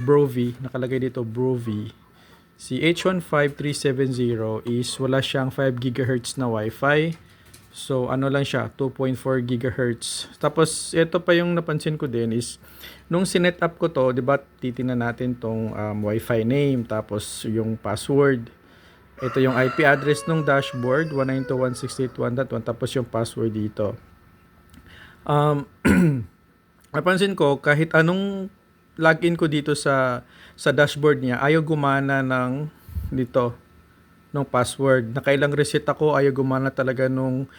Brovie, nakalagay dito Brovie. Si H15370 is wala siyang 5 GHz na Wi-Fi. So, ano lang siya, 2.4 GHz. Tapos, ito pa yung napansin ko din is, nung sinet up ko to, di ba, titingnan natin tong Wi-Fi name, tapos yung password. Ito yung IP address ng dashboard, 192.168.1.1, tapos yung password dito. Napansin ko, kahit anong login ko dito sa dashboard niya, ayaw gumana dito, ng password. Nakailang reset ako, ayaw gumana talaga nung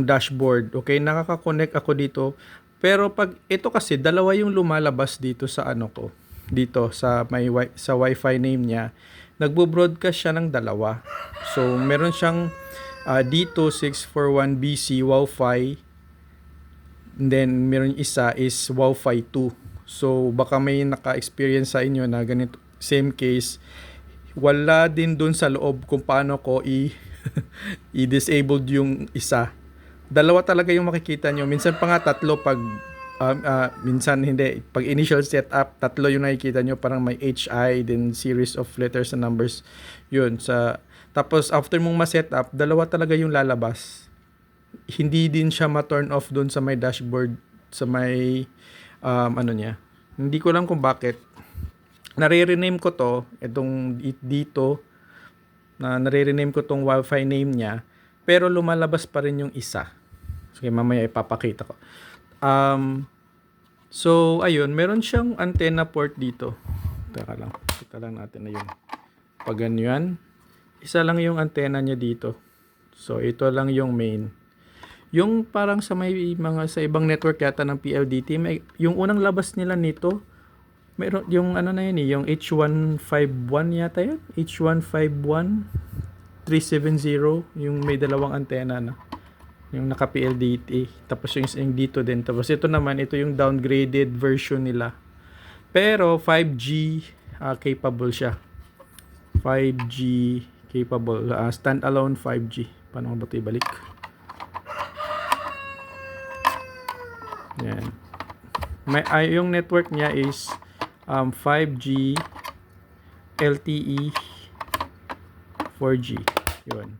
dashboard. Okay, nakaka-connect ako dito. Pero pag ito kasi dalawa yung lumalabas dito sa ano ko. Dito sa sa Wi-Fi name niya. Nagbo-broadcast siya ng dalawa. So meron siyang dito 641BC Wi-Fi. And then meron isa is Wi-Fi 2. So baka may naka-experience sa inyo na ganito same case, wala din dun sa loob kung paano ko i-disabled yung isa. Dalawa talaga yung makikita nyo. Minsan pa nga tatlo pag minsan hindi. Pag initial setup, tatlo yung nakikita nyo. Parang may HI, then series of letters and numbers. Yun. Tapos after mong ma-setup, dalawa talaga yung lalabas. Hindi din siya ma-turn off dun sa may dashboard, sa may ano niya. Hindi ko lang kung bakit. Nare-rename ko to, itong dito, na nare-rename ko tong Wi-Fi name niya, pero lumalabas pa rin yung isa. So, mamaya ipapakita ko. So, ayun, meron siyang antenna port dito. Teka lang, kita lang natin na yun. Pag ganyan, isa lang yung antenna niya dito. So, ito lang yung main. Yung parang sa ibang network yata ng PLDT, yung unang labas nila nito, meron yung ano na yun yung H151 yata yun. H151 370, yung may dalawang antena na. Yung naka PLDT. Tapos yung dito din. Tapos ito naman, ito yung downgraded version nila. Pero 5G capable siya. 5G capable. Standalone 5G. Paano ba ito ibalik? Yan. Yung network niya is 5G LTE 4G. Yun.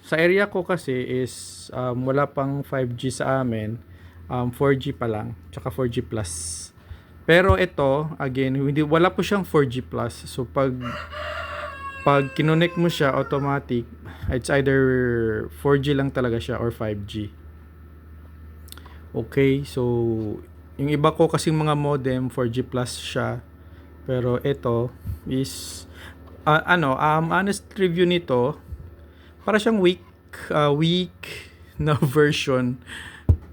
Sa area ko kasi is wala pang 5G sa amin. 4G pa lang. Tsaka 4G plus. Pero ito, again, wala po siyang 4G plus. So pag kinonect mo siya, automatic, it's either 4G lang talaga siya or 5G. Okay, so yung iba ko kasing mga modem 4G plus siya. Pero ito is honest review nito, para siyang weak na version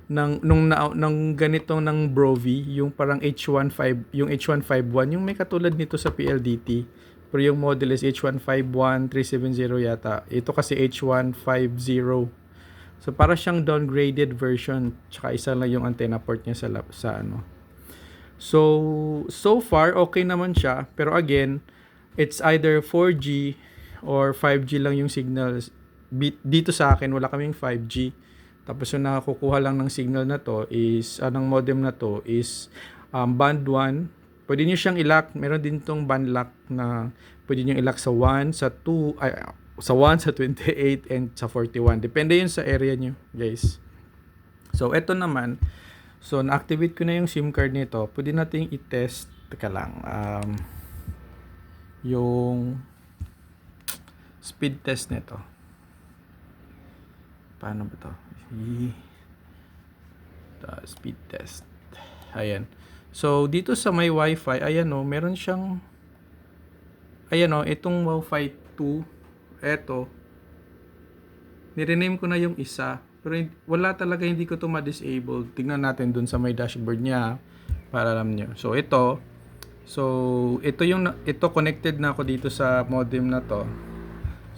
ng ganito ng Brovie, yung parang yung H151, yung may katulad nito sa PLDT. Pero yung model is H151 370 yata. Ito kasi H150. So para siyang downgraded version, tsaka isa lang yung antenna port niya sa ano. So far okay naman siya, pero again, it's either 4G or 5G lang yung signal. Dito sa akin wala kaming 5G. Tapos yung nakakukuha lang ng signal na to is ng modem na to is band 1. Pwede niyo siyang i-lock. Meron din tong band lock na pwede niyo i-lock sa 1, sa 2, sa 1, sa 28, and sa 41. Depende yun sa area nyo, guys. So, eto naman. So, na-activate ko na yung SIM card nito. Pwede nating i-test. Teka lang. Yung speed test nito. Paano ba to? Speed test. Ayan. So, dito sa may Wi-Fi, ayan o, meron siyang, ayan o, itong Wi-Fi 2, eto, nirename ko na yung isa, pero wala talaga, hindi ko to ma-disable. Tingnan natin dun sa may dashboard niya para alam nyo. So ito connected na ako dito sa modem na to.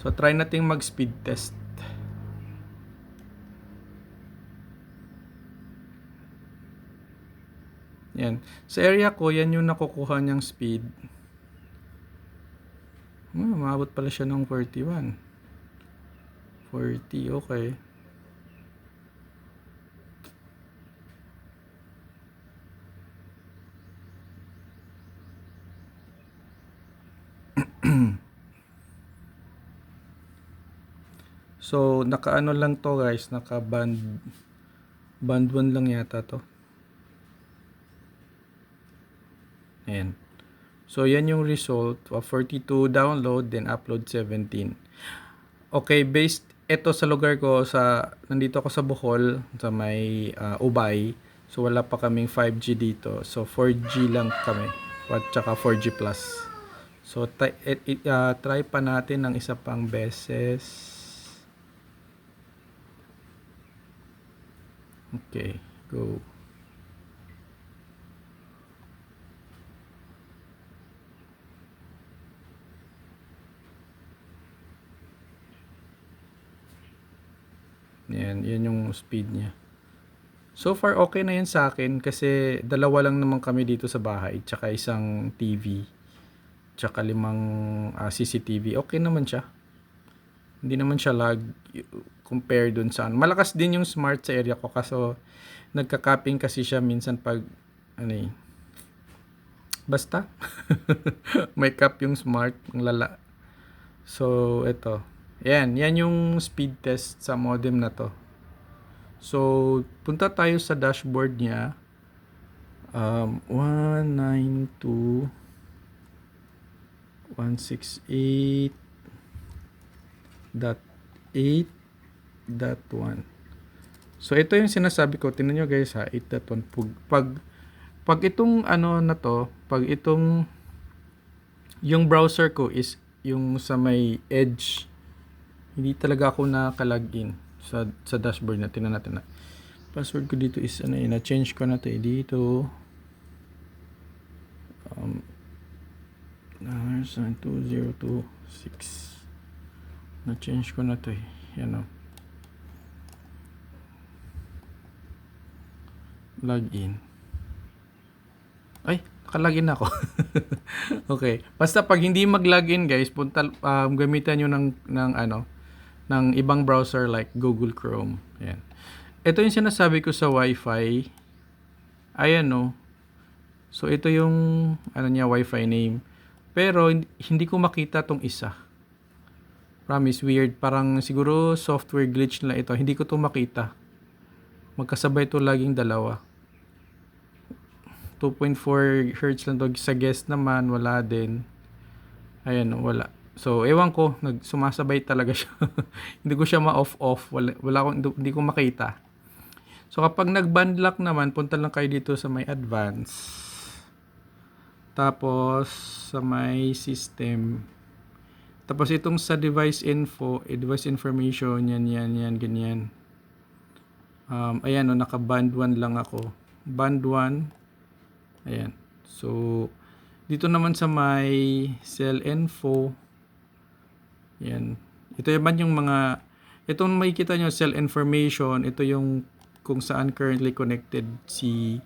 So try nating mag speed test. Yan. Sa area ko, yan yung nakukuha niyang speed. Umabot pala siya ng 41. 40, okay. So, naka-ano lang to guys, band 1 lang yata to. Ayan. So, yan yung result. 42 download, then upload 17. Okay, based ito sa lugar ko, nandito ako sa Bohol, sa may Ubay. So, wala pa kaming 5G dito. So, 4G lang kami. At saka 4G plus. So, try pa natin ng isa pang beses. Okay, go. Yan yung speed niya. So far, okay na yan sa akin kasi dalawa lang naman kami dito sa bahay, tsaka isang TV, tsaka 5 CCTV. Okay naman siya. Hindi naman siya lag compare dun sa malakas din yung smart sa area ko kaso nagka-capping kasi siya minsan pag ano eh. Basta may cap yung smart, ang lala. So ito. Yan yung speed test sa modem na to. So, punta tayo sa dashboard niya. 192.168.8.1. So, ito yung sinasabi ko. Tingnan nyo guys ha, 8.1. Pag itong ano na to, pag itong yung browser ko is yung sa may Edge, hindi talaga ako naka-login sa dashboard na. Tingnan natin na. Password ko dito is ano na-change ko na to dito. 2026. Na-change ko na to eh. Yan o. Login. Ay, naka-login na ako. Okay. Basta pag hindi mag-login guys, gamitan nyo ng ibang browser like Google Chrome. Ayan. Ito yung sinasabi ko sa Wi-Fi. Ayan no. So ito yung Wi-Fi name. Pero hindi ko makita tong isa. Promise, weird. Parang siguro software glitch na ito. Hindi ko to makita. Magkasabay to laging dalawa. 2.4 Hz lang to. Sa guest naman, wala din. Ayan, wala. So, ewan ko, sumasabay talaga siya. Hindi ko siya ma-off-off. Hindi ko makita. So, kapag nag-band lock naman, punta lang kayo dito sa may advance. Tapos, sa may system. Tapos, itong sa device info, device information, yan, ganyan. Ayan, naka-band 1 lang ako. Band 1. Ayan. So, dito naman sa may cell info. Yan. Ito naman yung itong makikita nyo, cell information, ito yung kung saan currently connected si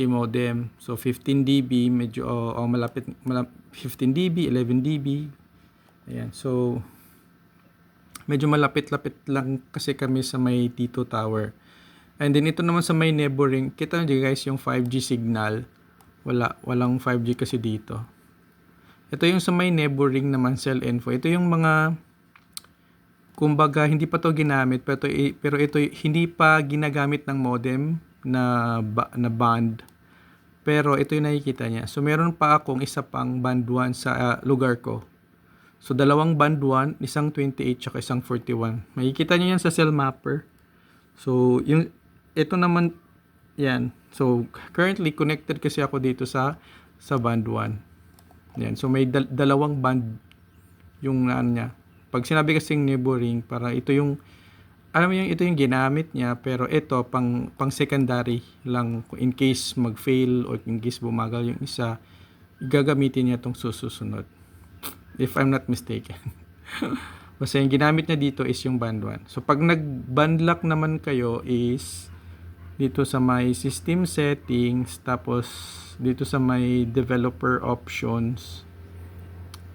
modem. So, 15 dB, medyo malapit 15 dB, 11 dB. Ayan. So, medyo malapit-lapit lang kasi kami sa may Tito Tower. And then, ito naman sa may neighboring, kita nyo guys yung 5G signal. Walang 5G kasi dito. Ito yung sa may neighboring naman cell info. Ito yung mga kumbaga hindi pa to ginamit pero ito hindi pa ginagamit ng modem na band. Pero ito yung nakikita niya. So meron pa akong isa pang band 1 sa lugar ko. So dalawang band 1, isang 28 tsaka isang 41. Makikita niyo yan sa cell mapper. So ito naman yan. So currently connected kasi ako dito sa band 1. Yan. So may dalawang band yung niya. Pag sinabi kasing neighboring, para ito yung ito yung ginamit niya, pero ito pang secondary lang in case mag-fail or in case bumagal yung isa, gagamitin niya tong susunod. If I'm not mistaken. Basta yung ginamit niya dito is yung band 1. So pag nag-band lock naman kayo is dito sa may system settings, tapos dito sa may developer options,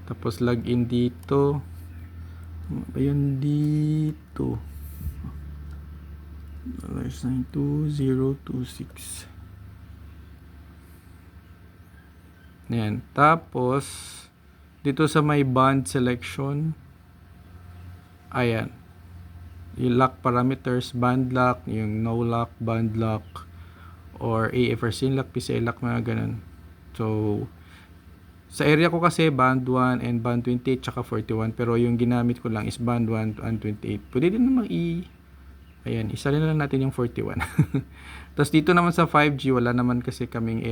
tapos login dito. Ayun dito. $92026. Yan. Tapos dito sa may band selection, ayan, yung lock parameters, band lock, yung no lock, band lock, or AFR lock, PCI lock, mga ganun. So, sa area ko kasi band 1 and band 28 tsaka 41, pero yung ginamit ko lang is band 1 and 28. Pwede din namang ayan, isa rin lang natin yung 41. Tapos dito naman sa 5G, wala naman kasi kaming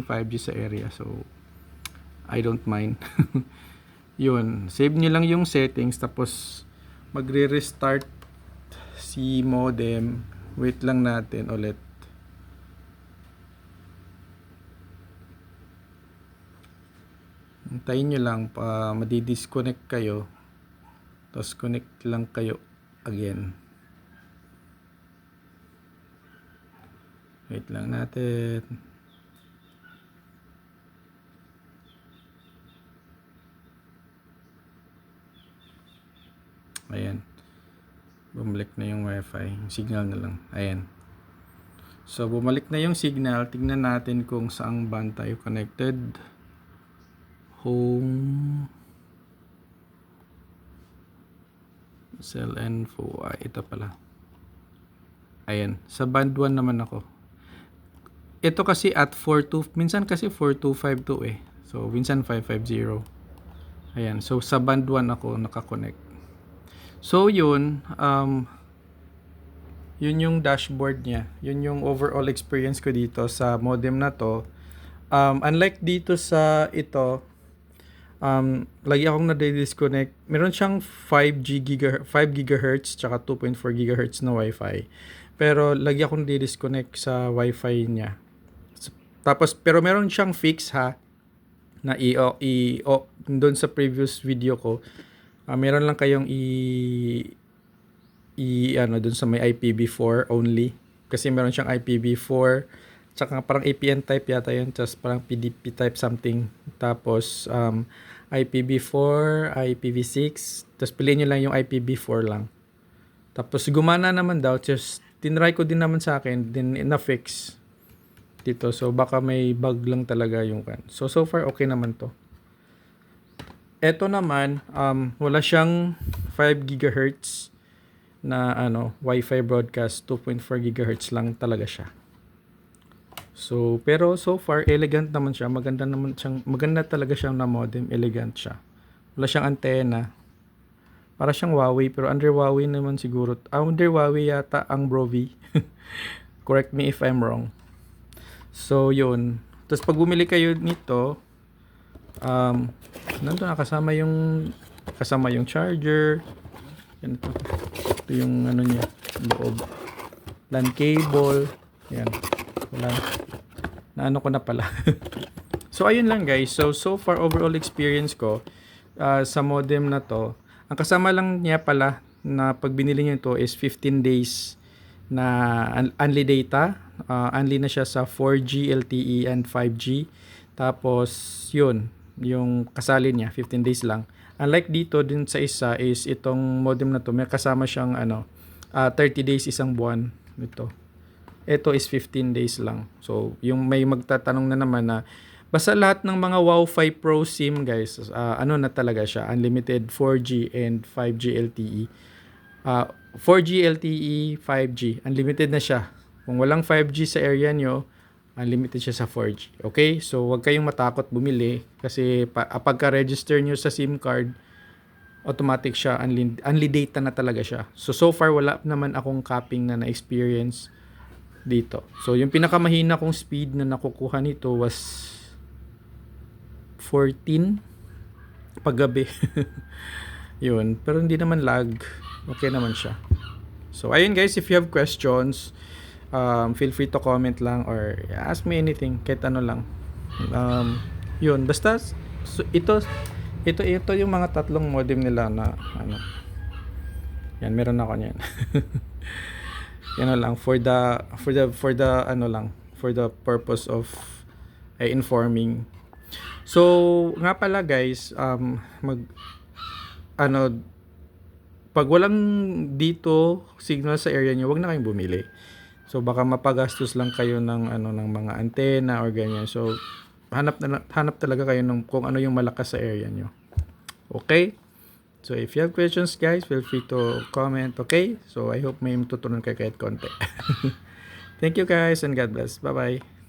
5G sa area. So, I don't mind. Yun, save nyo lang yung settings, tapos magre-restart si modem. Wait lang natin ulit. Hintayin nyo lang pa madi-disconnect kayo. Tapos connect lang kayo again. Wait lang natin. Ayan. Bumalik na yung wifi. Yung signal na lang. Ayan. So, bumalik na yung signal. Tignan natin kung saang band tayo connected. Home. Cell info. Ito pala. Ayan. Sa band 1 naman ako. Ito kasi at 42. Minsan kasi 4252 eh. So, minsan 550. Ayan. So, sa band 1 ako nakakonect. So, yun yung dashboard niya. Yun yung overall experience ko dito sa modem na to. Unlike dito sa ito, lagi akong na-disconnect. Meron siyang 5 GHz tsaka 2.4 GHz na Wi-Fi. Pero lagi akong na-disconnect sa Wi-Fi niya. Tapos, pero meron siyang fix ha, na doon sa previous video ko. Meron lang kayong doon sa may IPv4 only, kasi meron siyang IPv4 tsaka parang APN type yata yun, tapos parang PDP type something, tapos IPv4, IPv6, tapos piliin nyo lang yung IPv4 lang, tapos gumana naman daw. Just tinry ko din naman sa akin, din na-fix dito, so baka may bug lang talaga yung kan. So far okay naman to. Ito naman, wala siyang 5 GHz na Wi-Fi broadcast, 2.4 GHz lang talaga siya. So, pero so far elegant naman siya, maganda talaga siyang na modem, elegant siya. Wala siyang antenna. Para siyang Huawei, pero under Huawei naman siguro. Under Huawei yata ang Brovi. Correct me if I'm wrong. So, yun. Tapos pag bumili kayo nito, nandun kasama yung charger. Yan ito. Ito yung niya, loob. LAN cable. Yan. Wala. Naano ko na pala. So ayun lang guys. So far overall experience ko sa modem na to. Ang kasama lang niya pala na pag binili niyo ito is 15 days na unli data. Unli na siya sa 4G LTE and 5G. Tapos yun, yung kasali niya 15 days lang. Unlike dito din sa isa is itong modem na to, may kasama siyang 30 days, isang buwan nito. Ito is 15 days lang. So yung may magtatanong na naman na basta lahat ng mga Wi-Fi Pro SIM guys, na talaga siya, unlimited 4G and 5G LTE. 4G LTE, 5G, unlimited na siya. Kung walang 5G sa area nyo, unlimited siya sa 4G. Okay? So, wag kayong matakot bumili kasi pagka-register nyo sa SIM card, automatic siya, unli data na talaga siya. So far, wala naman akong capping na na-experience dito. So, yung pinakamahina kong speed na nakukuha nito was 14 paggabi. Yun. Pero hindi naman lag. Okay naman siya. So, ayun guys, if you have questions, feel free to comment lang or ask me anything, kahit ano lang. Yun, basta ito yung mga tatlong modem nila na yan, meron ako niyan. Yan lang for the purpose of informing. So nga pala guys, pag walang dito signal sa area niyo, wag na kayong bumili. So baka mapagastos lang kayo ng ng mga antena or ganyan. So hanap talaga kayo ng kung ano yung malakas sa area nyo. Okay? So if you have questions guys, feel free to comment, okay? So I hope may matutunan kayo kahit konti. Thank you guys and God bless. Bye-bye.